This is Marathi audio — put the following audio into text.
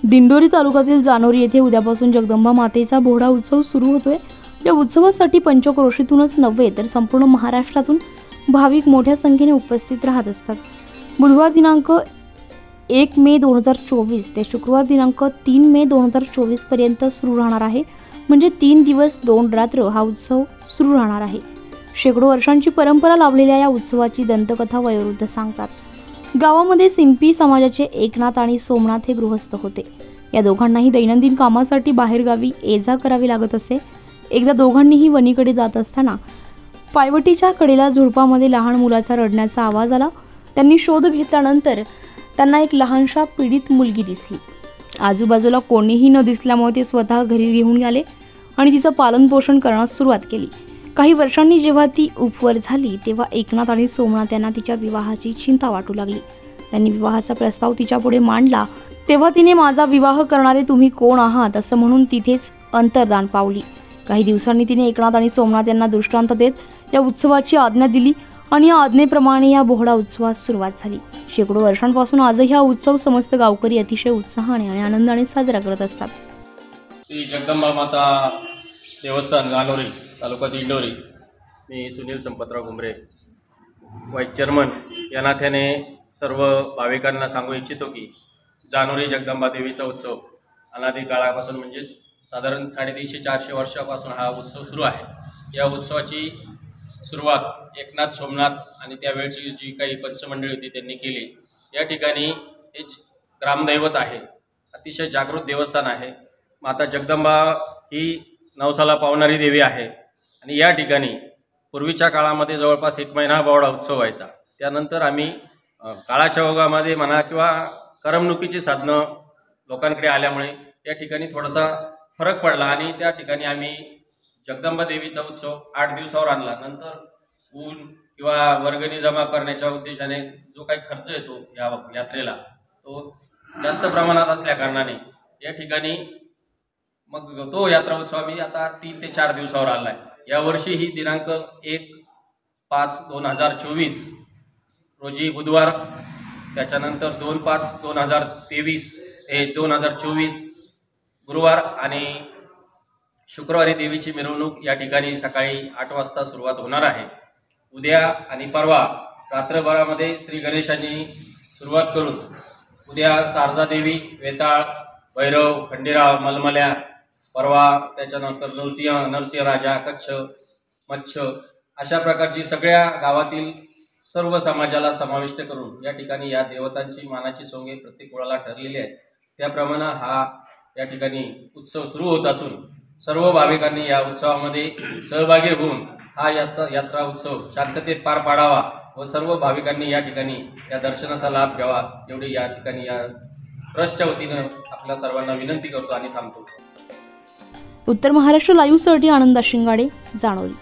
दिंडोरी तालुक्यातील जानोरी येथे उद्यापासून जगदंबा मातेचा बोहडा उत्सव सुरू होतोय। या उत्सवासाठी पंचक्रोशीतूनच नव्हे तर संपूर्ण महाराष्ट्रातून भाविक मोठ्या संख्येने उपस्थित राहत असतात। बुधवार दिनांक 1 मे 2024 ते शुक्रवार दिनांक 3 मे 2024 पर्यंत सुरू राहणार आहे। म्हणजे 3 दिवस 2 रात्र हा उत्सव सुरू राहणार आहे। शेकडो वर्षांची परंपरा लाभलेल्या या उत्सवाची दंतकथा वयोवृद्ध सांगतात। गावामध्ये सिंपी समाजाचे एकनाथ आणि सोमनाथ हे गृहस्थ होते। या दोघांनाही दैनंदिन कामासाठी बाहेरगावी ये-जा करावी लागत असे। एकदा दोघांनीही वणीकडे जात असताना पायवटीच्या कडेला झुडपामध्ये लहान मुलाचा रडण्याचा आवाज आला। त्यांनी शोध घेतल्यानंतर त्यांना एक लहानशा पीडित मुलगी दिसली। आजूबाजूला कोणीही न दिसल्यामुळे ते स्वतः घरी घेऊन गेले आणि तिचं पालनपोषण करण्यास सुरुवात केली। काही वर्षांनी जेव्हा ती उपवर झाली तेव्हा एकनाथ आणि सोमनाथ यांना तिच्या विवाहाची चिंता वाटू लागली। त्यांनी विवाहाचा प्रस्ताव तिच्यापुढे मांडला तेव्हा तिने माझा विवाह करणारे तुम्ही कोण आहात असं म्हणून तिथेच अंतर्धान पावली। काही दिवसांनी तिने एकनाथ आणि सोमनाथ यांना दृष्टांत देत या उत्सवाची आज्ञा दिली आणि या आज्ञेप्रमाणे या बोहडा उत्सवास सुरुवात झाली। शेकडो वर्षांपासून आजही हा उत्सव समस्त गावकरी अतिशय उत्साहाने आणि आनंदाने साजरा करत असतात। श्री जगदंबा माता देवस्थान जानोरी तालुका दिंडोरी। मी सुनील संपतराव घुमरे वाईस चेअरमन या नात्याने सर्व भाविकांना सांगू इच्छितो की जानोरी जगदंबा देवीचा उत्सव अनादी काळापासून म्हणजेच साधारण 350-400 वर्षापासून हा उत्सव सुरू आहे। या उत्सवाची सुरुवात एकनाथ सोमनाथ आणि त्यावेळची जी काही पंचमंडळी होती त्यांनी केली। या ठिकाणी हे ग्रामदैवत आहे, अतिशय जागृत देवस्थान आहे। माता जगदंबा ही नवसाला पावणारी देवी आहे आणि या ठिकाणी पूर्वीच्या काळामध्ये जवळपास 1 महिना बोहडा उत्सव व्हायचा। त्यानंतर आम्ही काळाच्या ओघामध्ये म्हणा किंवा करमणुकीची साधनं लोकांकडे आल्यामुळे या ठिकाणी थोडासा फरक पडला आणि त्या ठिकाणी आम्ही जगदंबा देवीचा उत्सव 8 दिवसावर आणला। नंतर ऊन किंवा वर्गणी जमा करण्याच्या उद्देशाने जो काही खर्च येतो या यात्रेला तो जास्त प्रमाणात असल्या कारणाने या ठिकाणी मग तो यात्रा उत्सव आम्ही आता 3 ते 4 दिवसावर आणला आहे। यावर्षी ही दिनांक 1/5/2024 रोजी बुधवार, त्याच्यानंतर 2/5/2024 गुरुवार आणि शुक्रवारी देवीची मिरवणूक या ठिकाणी सकाळी 8 वाजता सुरुवात होणार आहे। उद्या आणि परवा रात्रभरामध्ये श्री गणेशांनी सुरुवात करून उद्या शारदा देवी, वेताळ, भैरव, खंडेराव, मलमल्या, परवा त्याच्यानंतर नरसिंह राजा, कच्छ, मच्छ अशा प्रकारची सगळ्या गावातील सर्व समाजाला समाविष्ट करून या ठिकाणी या देवतांची मानाची सोंगे प्रत्येक कुळाला ठरलेली आहेत। त्याप्रमाणे हा या ठिकाणी उत्सव सुरू होत असून सर्व भाविकांनी या उत्सवामध्ये सहभागी होऊन हा यात्रा उत्सव शांततेत पार पाडावा व सर्व भाविकांनी या ठिकाणी या दर्शनाचा लाभ घ्यावा एवढी या ठिकाणी या ट्रस्टच्या वतीनं आपल्या सर्वांना विनंती करतो आणि थांबतो। उत्तर महाराष्ट्र लाईव्हसाठी आनंद शिंगाडे, जानोरी।